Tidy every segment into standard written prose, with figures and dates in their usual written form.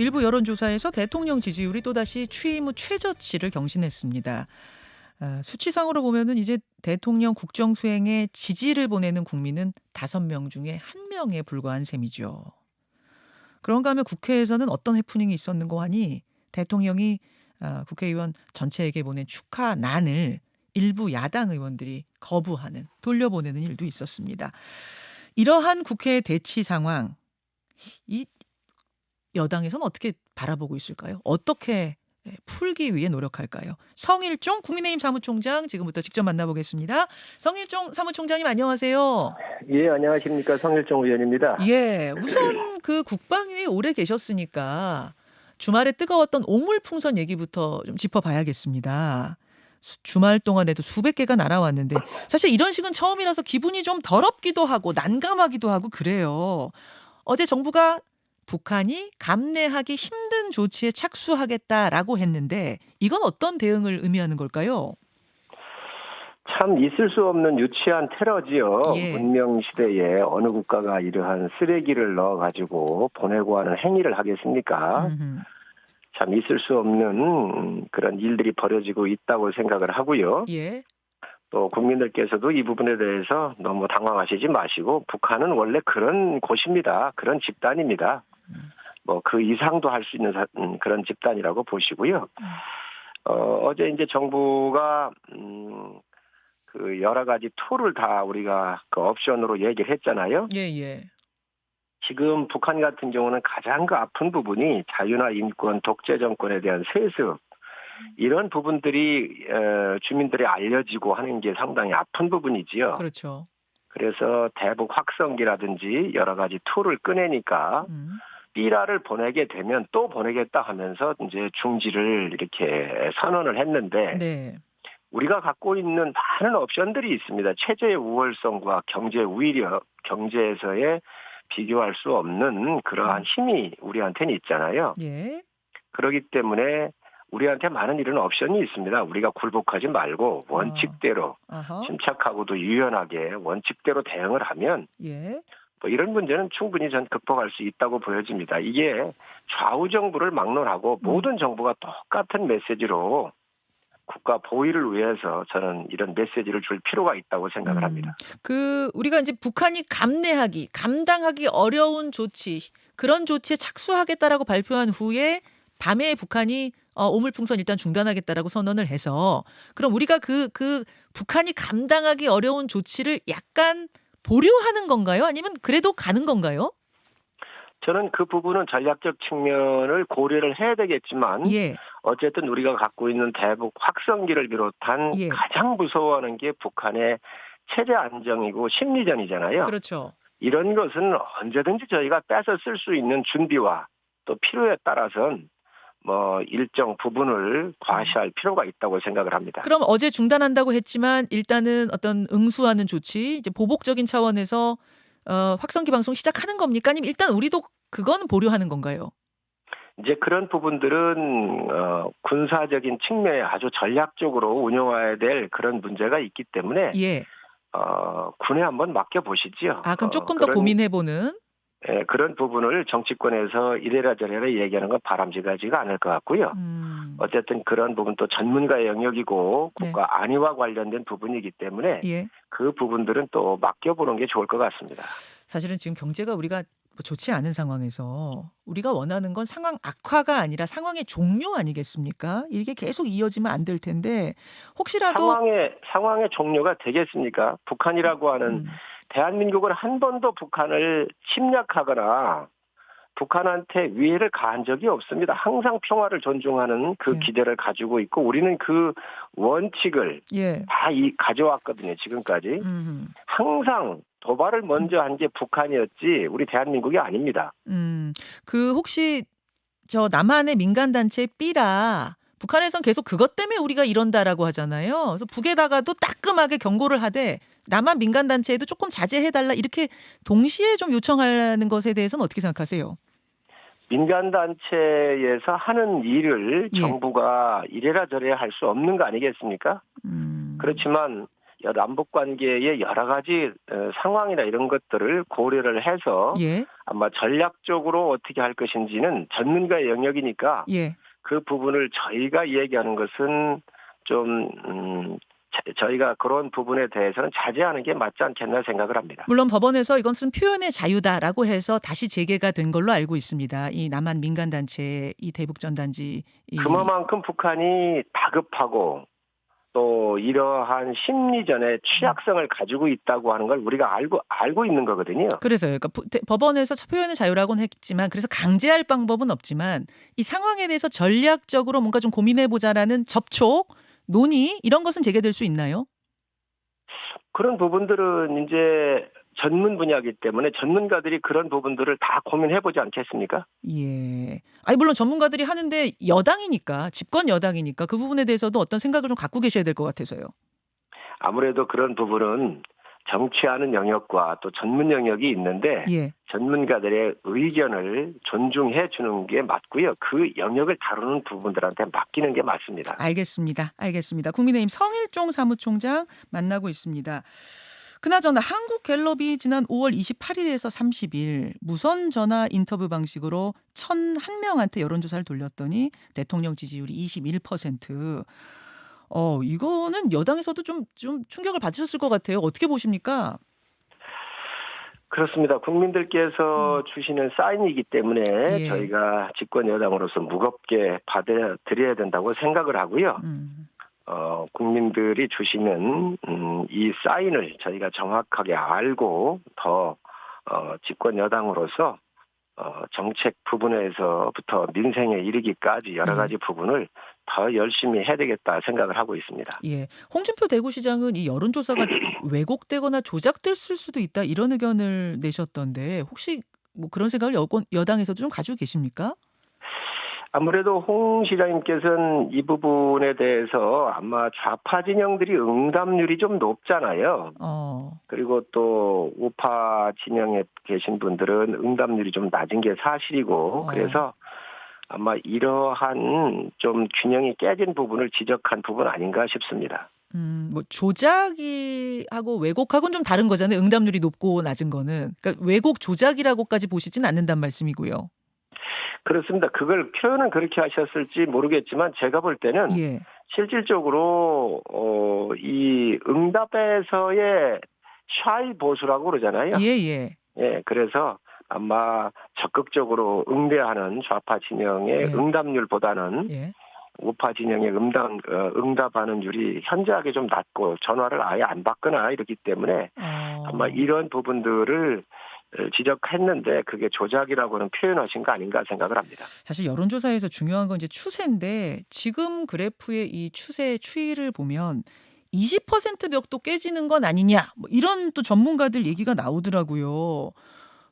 일부 여론조사에서 대통령 지지율이 또다시 취임 후 최저치를 경신했습니다. 수치상으로 보면은 이제 대통령 국정 수행에 지지를 보내는 국민은 5명 중에 1명에 불과한 셈이죠. 그런가 하면 국회에서는 어떤 해프닝이 있었는고 하니 대통령이 국회의원 전체에게 보낸 축하난을 일부 야당 의원들이 거부하는, 돌려보내는 일도 있었습니다. 이러한 국회 대치 상황, 이 여당에서는 어떻게 바라보고 있을까요? 어떻게 풀기 위해 노력할까요? 성일종 국민의힘 사무총장 지금부터 직접 만나보겠습니다. 성일종 사무총장님 안녕하세요. 예, 안녕하십니까. 성일종 의원입니다. 예, 우선 그 국방위에 오래 계셨으니까 주말에 뜨거웠던 오물풍선 얘기부터 좀 짚어봐야겠습니다. 주말 동안에도 수백 개가 날아왔는데 사실 이런 식은 처음이라서 기분이 좀 더럽기도 하고 난감하기도 하고 그래요. 어제 정부가 북한이 감내하기 힘든 조치에 착수하겠다라고 했는데 이건 어떤 대응을 의미하는 걸까요? 참 있을 수 없는 유치한 테러지요. 예. 문명 시대에 어느 국가가 이러한 쓰레기를 넣어가지고 보내고 하는 행위를 하겠습니까? 음흠. 참 있을 수 없는 그런 일들이 벌어지고 있다고 생각을 하고요. 예. 또 국민들께서도 이 부분에 대해서 너무 당황하시지 마시고 북한은 원래 그런 곳입니다. 그런 집단입니다. 뭐 그 이상도 할 수 있는 그런 집단이라고 보시고요. 어제 이제 정부가 그 여러 가지 툴을 다 우리가 그 옵션으로 얘기를 했잖아요. 예. 지금 북한 같은 경우는 가장 그 아픈 부분이 자유나 인권, 독재 정권에 대한 세습 이런 부분들이 주민들이 알려지고 하는 게 상당히 아픈 부분이지요. 그렇죠. 그래서 대북 확성기라든지 여러 가지 툴을 꺼내니까 삐라를 보내게 되면 또 보내겠다 하면서 이제 중지를 이렇게 선언을 했는데 네. 우리가 갖고 있는 많은 옵션들이 있습니다. 체제의 우월성과 경제 우위력, 경제에서의 비교할 수 없는 그러한 힘이 우리한테는 있잖아요. 예. 그렇기 때문에 우리한테 많은 이런 옵션이 있습니다. 우리가 굴복하지 말고 원칙대로 아하. 침착하고도 유연하게 원칙대로 대응을 하면 예. 뭐 이런 문제는 충분히 전 극복할 수 있다고 보여집니다. 이게 좌우 정부를 막론하고 모든 정부가 똑같은 메시지로 국가 보위를 위해서 저는 이런 메시지를 줄 필요가 있다고 생각을 합니다. 그 우리가 이제 북한이 감당하기 어려운 조치, 그런 조치에 착수하겠다라고 발표한 후에 밤에 북한이 오물풍선 일단 중단하겠다라고 선언을 해서 그럼 우리가 그 북한이 감당하기 어려운 조치를 약간 보류하는 건가요? 아니면 그래도 가는 건가요? 저는 그 부분은 전략적 측면을 고려를 해야 되겠지만 예. 어쨌든 우리가 갖고 있는 대북 확성기를 비롯한 예. 가장 무서워하는 게 북한의 체제 안정이고 심리전이잖아요. 그렇죠. 이런 것은 언제든지 저희가 뺏어 쓸 수 있는 준비와 또 필요에 따라서는 뭐 일정 부분을 과시할 필요가 있다고 생각을 합니다. 그럼 어제 중단한다고 했지만 일단은 어떤 응수하는 조치, 이제 보복적인 차원에서 확성기 방송 시작하는 겁니까? 아니면 일단 우리도 그건 보류하는 건가요? 이제 그런 부분들은 군사적인 측면에 아주 전략적으로 운영해야 될 그런 문제가 있기 때문에 예. 군에 한번 맡겨보시죠. 그럼 조금 더 고민해보는. 그런 부분을 정치권에서 이래라 저래라 얘기하는 건 바람직하지가 않을 것 같고요. 어쨌든 그런 부분도 전문가의 영역이고 국가 안위와 관련된 부분이기 때문에 예. 그 부분들은 또 맡겨보는 게 좋을 것 같습니다. 사실은 지금 경제가 우리가 좋지 않은 상황에서 우리가 원하는 건 상황 악화가 아니라 상황의 종료 아니겠습니까? 이게 계속 이어지면 안 될 텐데 혹시라도 상황의 종료가 되겠습니까? 북한이라고 하는 대한민국은 한 번도 북한을 침략하거나 북한한테 위해를 가한 적이 없습니다. 항상 평화를 존중하는 그 기대를 가지고 있고 우리는 그 원칙을 다 가져왔거든요. 지금까지. 항상 도발을 먼저 한 게 북한이었지 우리 대한민국이 아닙니다. 그 혹시 저 남한의 민간단체 삐라 북한에선 계속 그것 때문에 우리가 이런다라고 하잖아요. 그래서 북에다가도 따끔하게 경고를 하되 남한 민간단체에도 조금 자제해달라 이렇게 동시에 좀 요청하는 것에 대해서는 어떻게 생각하세요? 민간단체에서 하는 일을 정부가 이래라 저래라 할 수 없는 거 아니겠습니까? 그렇지만 남북 관계의 여러 가지 상황이나 이런 것들을 고려를 해서 예. 아마 전략적으로 어떻게 할 것인지는 전문가의 영역이니까 예. 그 부분을 저희가 얘기하는 것은 좀 저희가 그런 부분에 대해서는 자제하는 게 맞지 않겠나 생각을 합니다. 물론 법원에서 이것은 표현의 자유다라고 해서 다시 재개가 된 걸로 알고 있습니다. 이 남한 민간단체 이 대북전단지 그만큼 북한이 다급하고 또 이러한 심리전의 취약성을 가지고 있다고 하는 걸 우리가 알고 있는 거거든요. 그래서요. 그러니까 법원에서 표현의 자유라고는 했지만 그래서 강제할 방법은 없지만 이 상황에 대해서 전략적으로 뭔가 좀 고민해 보자라는 접촉, 논의 이런 것은 재개될 수 있나요? 그런 부분들은 이제 전문 분야이기 때문에 전문가들이 그런 부분들을 다 고민해 보지 않겠습니까? 예. 아니 물론 전문가들이 하는데 여당이니까 집권 여당이니까 그 부분에 대해서도 어떤 생각을 좀 갖고 계셔야 될 것 같아서요. 아무래도 그런 부분은 정치하는 영역과 또 전문 영역이 있는데 예. 전문가들의 의견을 존중해 주는 게 맞고요. 그 영역을 다루는 부분들한테 맡기는 게 맞습니다. 알겠습니다. 알겠습니다. 국민의힘 성일종 사무총장 만나고 있습니다. 그나저나 한국갤럽이 지난 5월 28일에서 30일 무선 전화 인터뷰 방식으로 1,001명한테 여론조사를 돌렸더니 대통령 지지율이 21%. 이거는 여당에서도 좀 충격을 받으셨을 것 같아요. 어떻게 보십니까? 그렇습니다. 국민들께서 주시는 사인이기 때문에 예. 저희가 집권 여당으로서 무겁게 받아들여야 된다고 생각을 하고요. 국민들이 주시는 이 사인을 저희가 정확하게 알고 더 집권 여당으로서 정책 부분에서부터 민생에 이르기까지 여러 가지 부분을 더 열심히 해야 되겠다 생각을 하고 있습니다. 예. 홍준표 대구시장은 이 여론조사가 왜곡되거나 조작됐을 수도 있다 이런 의견을 내셨던데 혹시 뭐 그런 생각을 여당에서도 좀 가지고 계십니까? 아무래도 홍 시장님께서는 이 부분에 대해서 아마 좌파 진영들이 응답률이 좀 높잖아요. 그리고 또 우파 진영에 계신 분들은 응답률이 좀 낮은 게 사실이고 그래서 아마 이러한 좀 균형이 깨진 부분을 지적한 부분 아닌가 싶습니다. 뭐 조작이 하고 왜곡하고는 좀 다른 거잖아요. 응답률이 높고 낮은 거는. 그러니까 왜곡 조작이라고까지 보시진 않는단 말씀이고요. 그렇습니다. 그걸 표현은 그렇게 하셨을지 모르겠지만 제가 볼 때는 예. 실질적으로 이 응답에서의 샤이 보수라고 그러잖아요. 예. 예, 그래서 아마 적극적으로 응대하는 좌파 진영의 응답률보다는 우파 진영의 응답하는 율이 현저하게 좀 낮고 전화를 아예 안 받거나 이렇기 때문에 아마 이런 부분들을 지적했는데 그게 조작이라고는 표현하신 거 아닌가 생각을 합니다. 사실 여론조사에서 중요한 건 이제 추세인데 지금 그래프의 이 추이를 보면 20% 벽도 깨지는 건 아니냐 뭐 이런 또 전문가들 얘기가 나오더라고요.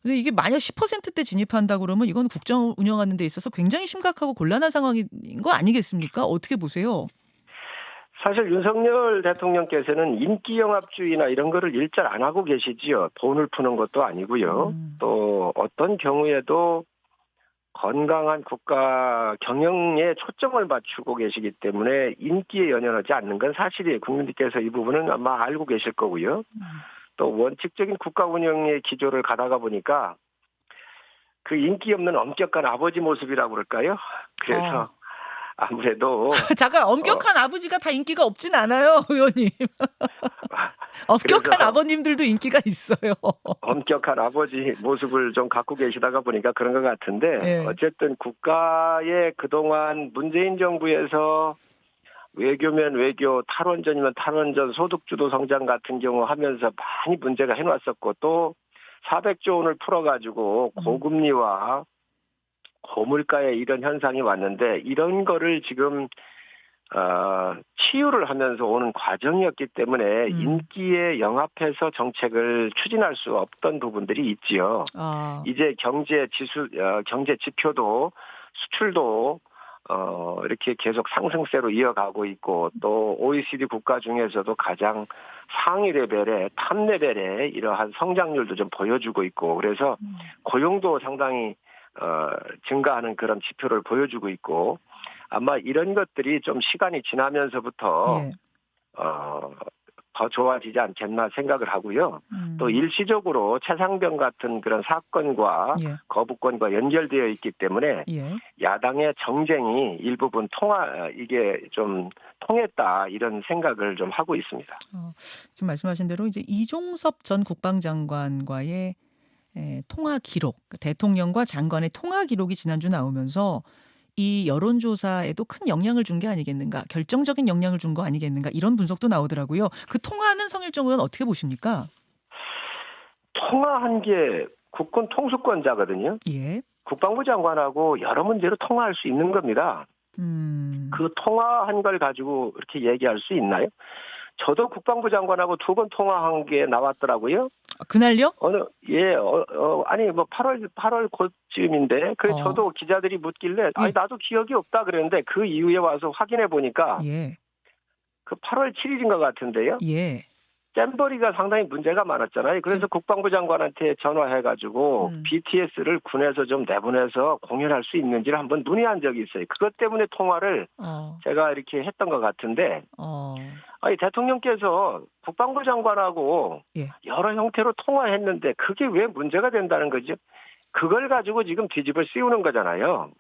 근데 이게 만약 10%대 진입한다 그러면 이건 국정 운영하는 데 있어서 굉장히 심각하고 곤란한 상황인 거 아니겠습니까? 어떻게 보세요? 사실 윤석열 대통령께서는 인기 영합주의나 이런 거를 일절 안 하고 계시지요. 돈을 푸는 것도 아니고요. 또 어떤 경우에도 건강한 국가 경영에 초점을 맞추고 계시기 때문에 인기에 연연하지 않는 건 사실이에요. 국민들께서 이 부분은 아마 알고 계실 거고요. 또 원칙적인 국가 운영의 기조를 가다가 보니까 그 인기 없는 엄격한 아버지 모습이라고 그럴까요? 그래서 아무래도 잠깐 엄격한 아버지가 다 인기가 없진 않아요, 의원님. 엄격한 아버님들도 인기가 있어요. 엄격한 아버지 모습을 좀 갖고 계시다가 보니까 그런 것 같은데 어쨌든 국가의 그동안 문재인 정부에서 외교면 외교, 탈원전이면 탈원전, 소득주도 성장 같은 경우 하면서 많이 문제가 해놨었고 또 400조 원을 풀어가지고 고금리와 고물가에 이런 현상이 왔는데 이런 거를 지금 치유를 하면서 오는 과정이었기 때문에 인기에 영합해서 정책을 추진할 수 없던 부분들이 있지요. 이제 경제 지표도 수출도 이렇게 계속 상승세로 이어가고 있고 또 OECD 국가 중에서도 가장 상위 레벨의 탑 레벨의 이러한 성장률도 좀 보여주고 있고 그래서 고용도 상당히 증가하는 그런 지표를 보여주고 있고 아마 이런 것들이 좀 시간이 지나면서부터 더 좋아지지 않겠나 생각을 하고요. 또 일시적으로 최상병 같은 그런 사건과 예. 거부권과 연결되어 있기 때문에 예. 야당의 정쟁이 일부분 이게 좀 통했다 이런 생각을 좀 하고 있습니다. 지금 말씀하신 대로 이제 이종섭 전 국방장관과의 통화 기록, 대통령과 장관의 통화 기록이 지난주 나오면서 이 여론조사에도 큰 영향을 준 게 아니겠는가, 결정적인 영향을 준 거 아니겠는가 이런 분석도 나오더라고요. 그 통화는 성일종 의원 어떻게 보십니까? 통화한 게 국군 통수권자거든요. 예. 국방부 장관하고 여러 문제로 통화할 수 있는 겁니다. 그 통화한 걸 가지고 이렇게 얘기할 수 있나요? 저도 국방부 장관하고 2번 통화한 게 나왔더라고요. 그날요? 아니 뭐 8월 곧쯤인데 그래서 저도 기자들이 묻길래 아니 나도 기억이 없다 그랬는데 그 이후에 와서 확인해 보니까 예. 그 8월 7일인 것 같은데요. 예. 잼버리가 상당히 문제가 많았잖아요. 그래서 국방부 장관한테 전화해가지고 BTS를 군에서 좀 내보내서 공연할 수 있는지를 한번 문의한 적이 있어요. 그것 때문에 통화를 제가 이렇게 했던 것 같은데 아니 대통령께서 국방부 장관하고 여러 형태로 통화했는데 그게 왜 문제가 된다는 거죠? 그걸 가지고 지금 뒤집어 씌우는 거잖아요.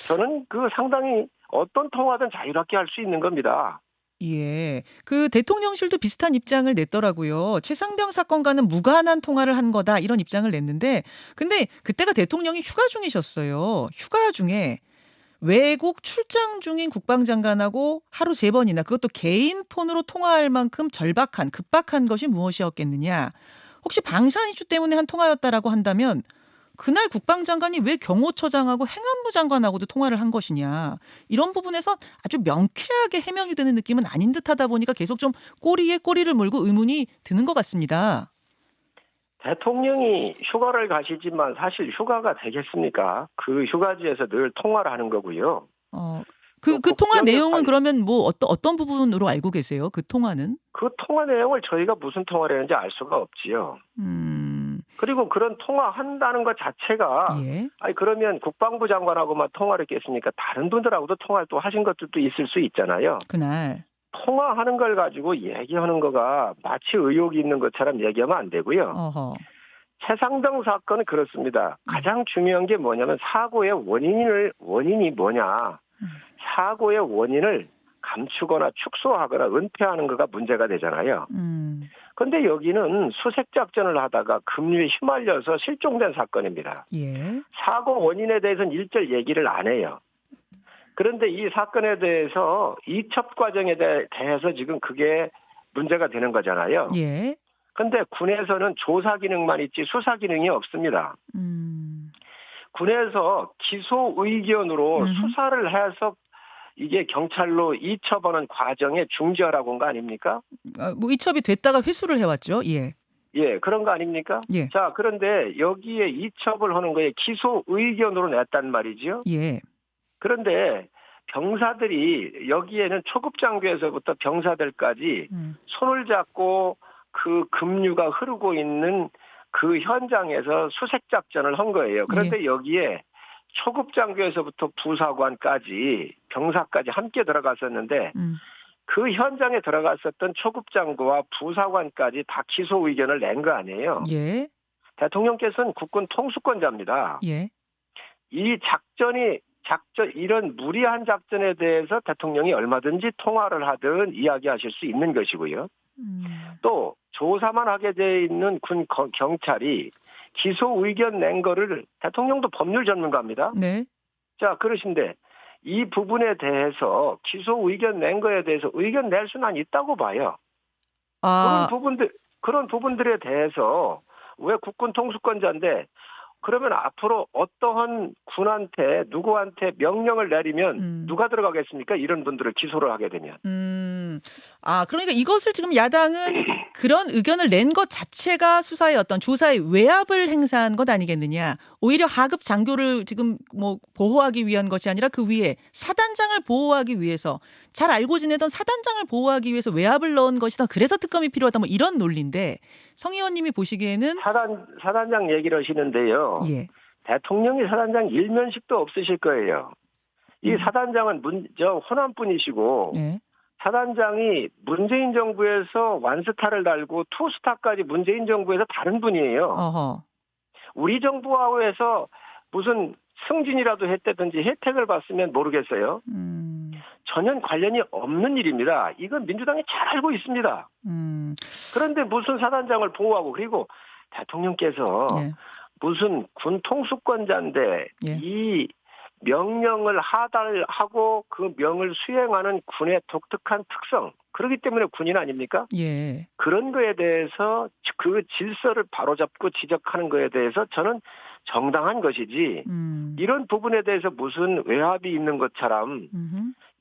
저는 그 상당히 어떤 통화든 자유롭게 할 수 있는 겁니다. 예. 그 대통령실도 비슷한 입장을 냈더라고요. 최상병 사건과는 무관한 통화를 한 거다 이런 입장을 냈는데 근데 그때가 대통령이 휴가 중이셨어요. 휴가 중에 외국 출장 중인 국방장관하고 하루 3번이나 그것도 개인 폰으로 통화할 만큼 급박한 것이 무엇이었겠느냐. 혹시 방산 이슈 때문에 한 통화였다라고 한다면 그날 국방장관이 왜 경호처장하고 행안부 장관하고도 통화를 한 것이냐. 이런 부분에서 아주 명쾌하게 해명이 되는 느낌은 아닌 듯하다 보니까 계속 좀 꼬리에 꼬리를 물고 의문이 드는 것 같습니다. 대통령이 휴가를 가시지만 사실 휴가가 되겠습니까? 그 휴가지에서 늘 통화를 하는 거고요. 그 통화 내용은 그러면 뭐 어떤 부분으로 알고 계세요? 그 통화는? 그 통화 내용을 저희가 무슨 통화를 했는지 알 수가 없지요. 그리고 그런 통화한다는 것 자체가 아니 그러면 국방부 장관하고만 통화를 했겠습니까? 다른 분들하고도 통화를 또 하신 것들도 있을 수 있잖아요. 그날. 통화하는 걸 가지고 얘기하는 거가 마치 의혹이 있는 것처럼 얘기하면 안 되고요. 최상병 사건은 그렇습니다. 가장 중요한 게 뭐냐면 사고의 원인이 뭐냐. 사고의 원인을 감추거나 축소하거나 은폐하는 거가 문제가 되잖아요. 그런데 여기는 수색작전을 하다가 급류에 휘말려서 실종된 사건입니다. 사고 원인에 대해서는 일절 얘기를 안 해요. 그런데 이 사건에 대해서 이첩 과정에 대해서 지금 그게 문제가 되는 거잖아요. 그런데 군에서는 조사 기능만 있지 수사 기능이 없습니다. 군에서 기소 의견으로 수사를 해서 이게 경찰로 이첩하는 과정에 중지하라고 한 거 아닙니까? 뭐 이첩이 됐다가 회수를 해왔죠. 그런 거 아닙니까? 자, 그런데 여기에 이첩을 하는 거에 기소 의견으로 냈단 말이죠. 그런데 병사들이 여기에는 초급 장교에서부터 병사들까지 손을 잡고 그 급류가 흐르고 있는 그 현장에서 수색 작전을 한 거예요. 그런데 여기에 초급 장교에서부터 부사관까지 병사까지 함께 들어갔었는데 그 현장에 들어갔었던 초급 장교와 부사관까지 다 기소 의견을 낸 거 아니에요. 대통령께서는 국군 통수권자입니다. 이 이런 무리한 작전에 대해서 대통령이 얼마든지 통화를 하든 이야기하실 수 있는 것이고요. 또 조사만 하게 돼 있는 경찰이 기소 의견 낸 거를 대통령도 법률 전문가입니다. 자, 그러신데 이 부분에 대해서 기소 의견 낸 거에 대해서 의견 낼 수는 있다고 봐요. 그런 부분들에 대해서 왜 국군 통수권자인데 그러면 앞으로 어떠한 군한테 누구한테 명령을 내리면 누가 들어가겠습니까? 이런 분들을 기소를 하게 되면. 그러니까 이것을 지금 야당은 그런 의견을 낸 것 자체가 수사의 어떤 조사의 외압을 행사한 것 아니겠느냐. 오히려 하급 장교를 지금 뭐 보호하기 위한 것이 아니라 그 위에 사단장을 보호하기 위해서 잘 알고 지내던 사단장을 보호하기 위해서 외압을 넣은 것이다. 그래서 특검이 필요하다. 뭐 이런 논리인데 성 의원님이 보시기에는 사단장 얘기를 하시는데요. 대통령이 사단장 일면식도 없으실 거예요. 이 사단장은 호남분이시고 사단장이 문재인 정부에서 완스타를 달고 투스타까지 문재인 정부에서 다른 분이에요. 어허. 우리 정부하고해서 무슨 승진이라도 했다든지 혜택을 받으면 모르겠어요. 전혀 관련이 없는 일입니다. 이건 민주당이 잘 알고 있습니다. 그런데 무슨 사단장을 보호하고, 그리고 대통령께서 예. 무슨 군 통수권자인데 예. 이 명령을 하달하고 그 명을 수행하는 군의 독특한 특성, 그렇기 때문에 군인 아닙니까? 예. 그런 거에 대해서 그 질서를 바로잡고 지적하는 거에 대해서 저는 정당한 것이지, 이런 부분에 대해서 무슨 외압이 있는 것처럼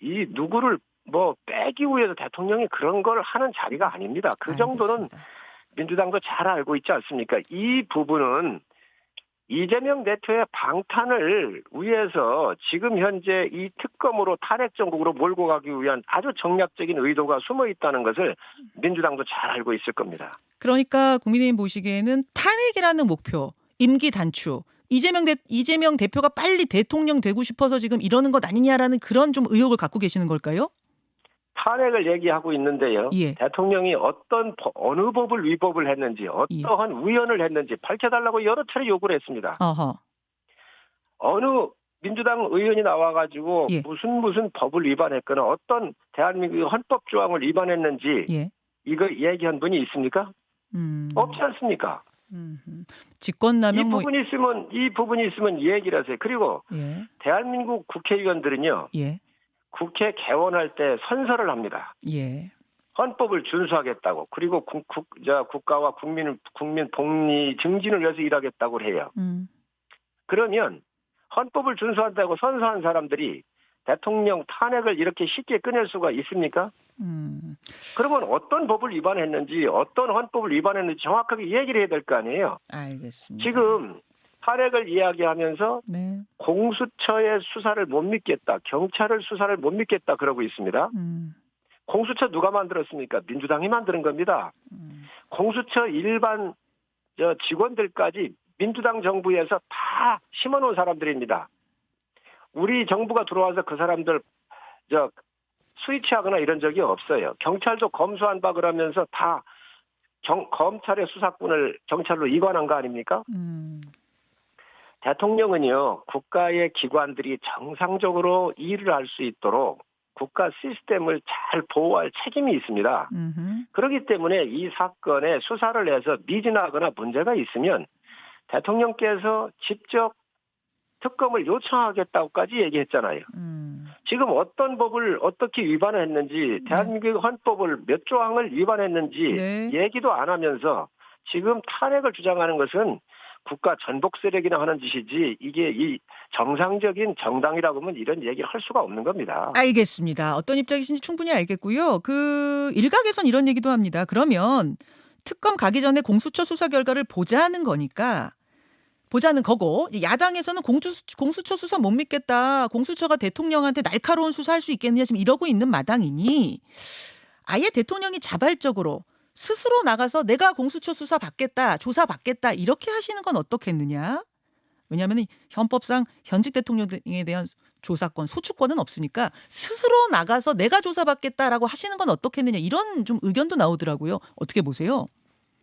이 누구를 뭐 빼기 위해서 대통령이 그런 걸 하는 자리가 아닙니다. 그 정도는 알겠습니다. 민주당도 잘 알고 있지 않습니까? 이 부분은 이재명 대표의 방탄을 위해서 지금 현재 이 특검으로 탄핵 정국으로 몰고 가기 위한 아주 정략적인 의도가 숨어 있다는 것을 민주당도 잘 알고 있을 겁니다. 그러니까 국민의힘 보시기에는 탄핵이라는 목표, 임기 단축, 이재명 대표가 빨리 대통령 되고 싶어서 지금 이러는 것 아니냐라는 그런 좀 의혹을 갖고 계시는 걸까요? 탄핵을 얘기하고 있는데요. 예. 대통령이 어느 법을 위법을 했는지, 어떠한 우연을 했는지 밝혀달라고 여러 차례 요구를 했습니다. 어허. 어느 민주당 의원이 나와가지고 예. 무슨 법을 위반했거나 어떤 대한민국의 헌법 조항을 위반했는지 예. 이거 얘기한 분이 있습니까? 없지 않습니까? 직권남용 이 부분이 있으면 얘기를 하세요. 그리고 예. 대한민국 국회의원들은요. 예. 국회 개원할 때 선서를 합니다. 예. 헌법을 준수하겠다고. 그리고 국가와 국민 복리 증진을 위해서 일하겠다고 해요. 그러면 헌법을 준수한다고 선서한 사람들이 대통령 탄핵을 이렇게 쉽게 꺼낼 수가 있습니까? 그러면 어떤 법을 위반했는지, 어떤 헌법을 위반했는지 정확하게 얘기를 해야 될 거 아니에요. 알겠습니다. 지금 탄핵을 이야기하면서 네. 공수처의 수사를 못 믿겠다, 경찰의 수사를 못 믿겠다 그러고 있습니다. 공수처 누가 만들었습니까? 민주당이 만드는 겁니다. 공수처 일반 직원들까지 민주당 정부에서 다 심어놓은 사람들입니다. 우리 정부가 들어와서 그 사람들 스위치하거나 이런 적이 없어요. 경찰도 검수한 바 그러면서 다 검찰의 수사권을 경찰로 이관한 거 아닙니까? 대통령은요, 국가의 기관들이 정상적으로 일을 할 수 있도록 국가 시스템을 잘 보호할 책임이 있습니다. 그렇기 때문에 이 사건에 수사를 해서 미진하거나 문제가 있으면 대통령께서 직접 특검을 요청하겠다고까지 얘기했잖아요. 지금 어떤 법을 어떻게 위반했는지, 대한민국 헌법을 몇 조항을 위반했는지 네. 얘기도 안 하면서 지금 탄핵을 주장하는 것은 국가 전복 세력이나 하는 짓이지, 이게 이 정상적인 정당이라고 하면 이런 얘기를 할 수가 없는 겁니다. 알겠습니다. 어떤 입장이신지 충분히 알겠고요. 그 일각에선 이런 얘기도 합니다. 그러면 특검 가기 전에 공수처 수사 결과를 보자는 거니까, 보자는 거고, 야당에서는 공수처 수사 못 믿겠다, 공수처가 대통령한테 날카로운 수사할 수 있겠느냐 지금 이러고 있는 마당이니, 아예 대통령이 자발적으로 스스로 나가서 내가 공수처 수사 받겠다, 조사 받겠다 이렇게 하시는 건 어떻겠느냐. 왜냐하면 헌법상 현직 대통령에 대한 조사권, 소추권은 없으니까 스스로 나가서 내가 조사받겠다라고 하시는 건 어떻겠느냐, 이런 좀 의견도 나오더라고요. 어떻게 보세요?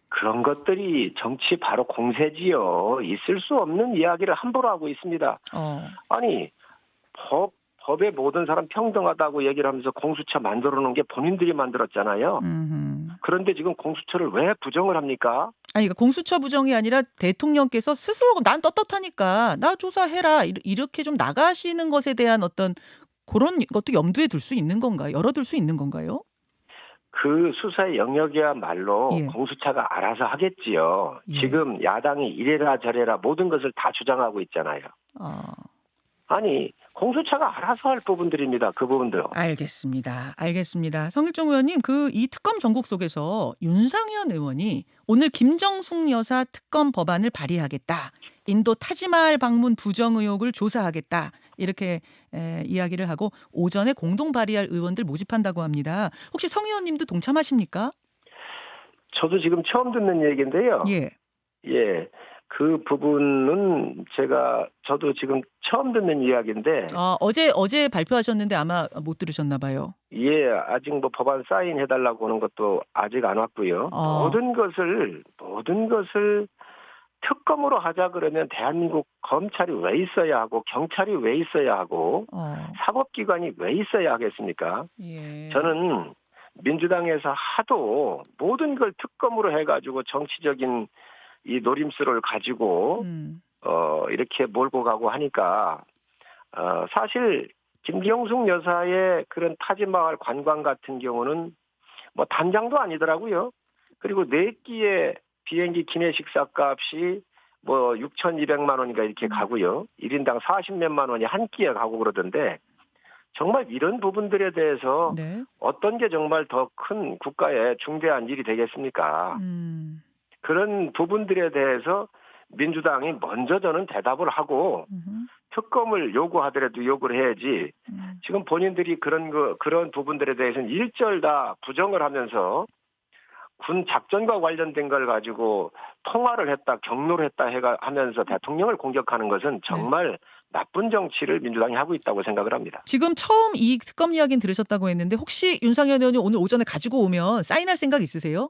그런 것들이 정치 바로 공세지요. 있을 수 없는 이야기를 함부로 하고 있습니다. 아니, 법에 모든 사람 평등하다고 얘기를 하면서 공수처 만들어 놓은 게 본인들이 만들었잖아요. 그런데 지금 공수처를 왜 부정을 합니까? 아니, 그러니까 공수처 부정이 아니라 대통령께서 스스로 난 떳떳하니까 나 조사해라 이렇게 좀 나가시는 것에 대한 어떤 그런 것도 염두에 둘 수 있는 건가요? 열어둘 수 있는 건가요? 그 수사의 영역이야말로 예. 공수처가 알아서 하겠지요. 예. 지금 야당이 이래라 저래라 모든 것을 다 주장하고 있잖아요. 아니, 공수처가 알아서 할 부분들입니다. 그 부분들. 알겠습니다. 성일종 의원님, 이 특검 전국 속에서 윤상현 의원이 오늘 김정숙 여사 특검 법안을 발의하겠다, 인도 타지마할 방문 부정 의혹을 조사하겠다, 이렇게 이야기를 하고 오전에 공동 발의할 의원들 모집한다고 합니다. 혹시 성 의원님도 동참하십니까? 저도 지금 처음 듣는 얘기인데요. 예. 예. 그 부분은 저도 지금 처음 듣는 이야기인데, 어제 발표하셨는데 아마 못 들으셨나 봐요. 예, 아직 뭐 법안 사인해달라고 하는 것도 아직 안 왔고요. 모든 것을 특검으로 하자 그러면 대한민국 검찰이 왜 있어야 하고 경찰이 왜 있어야 하고 사법기관이 왜 있어야 하겠습니까? 예. 저는 민주당에서 하도 모든 걸 특검으로 해가지고 정치적인 이 노림수를 가지고 이렇게 몰고 가고 하니까 사실 김경숙 여사의 그런 타지마을 관광 같은 경우는 뭐 단장도 아니더라고요. 그리고 4끼의 비행기 기내식사 값이 뭐 6,200만 원인가 이렇게 가고요. 1인당 40몇만 원이 한 끼에 가고 그러던데, 정말 이런 부분들에 대해서 네. 어떤 게 정말 더 큰 국가의 중대한 일이 되겠습니까? 그런 부분들에 대해서 민주당이 먼저 저는 대답을 하고 특검을 요구하더라도 요구를 해야지, 지금 본인들이 그런 부분들에 대해서는 일절 다 부정을 하면서 군 작전과 관련된 걸 가지고 통화를 했다, 경로를 했다 하면서 대통령을 공격하는 것은 정말 나쁜 정치를 민주당이 하고 있다고 생각을 합니다. 지금 처음 이 특검 이야기는 들으셨다고 했는데 혹시 윤상현 의원이 오늘 오전에 가지고 오면 사인할 생각 있으세요?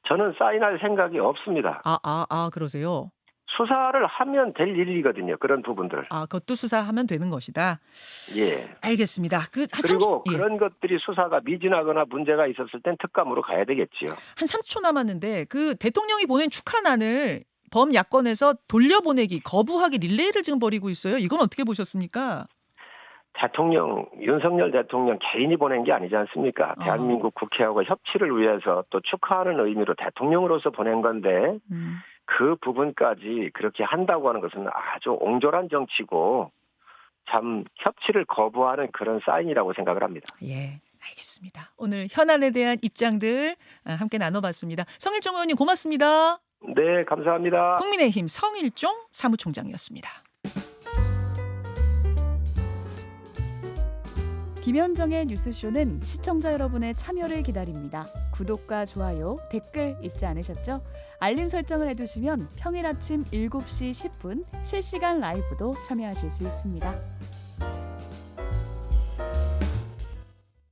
저는 사인할 생각이 없습니다. 그러세요? 수사를 하면 될 일이거든요. 그런 부분들. 그것도 수사하면 되는 것이다. 예. 알겠습니다. 그리고 그런 것들이 수사가 미진하거나 문제가 있었을 땐 특감으로 가야 되겠지요. 한 3초 남았는데 그 대통령이 보낸 축하난을 범야권에서 돌려보내기, 거부하기 릴레이를 지금 벌이고 있어요. 이건 어떻게 보셨습니까? 윤석열 대통령 개인이 보낸 게 아니지 않습니까? 대한민국 국회하고 협치를 위해서 또 축하하는 의미로 대통령으로서 보낸 건데 그 부분까지 그렇게 한다고 하는 것은 아주 옹졸한 정치고 참 협치를 거부하는 그런 사인이라고 생각을 합니다. 예, 알겠습니다. 오늘 현안에 대한 입장들 함께 나눠봤습니다. 성일종 의원님 고맙습니다. 네, 감사합니다. 국민의힘 성일종 사무총장이었습니다. 김현정의 뉴스쇼는 시청자 여러분의 참여를 기다립니다. 구독과 좋아요, 댓글 잊지 않으셨죠? 알림 설정을 해두시면 평일 아침 7시 10분 실시간 라이브도 참여하실 수 있습니다.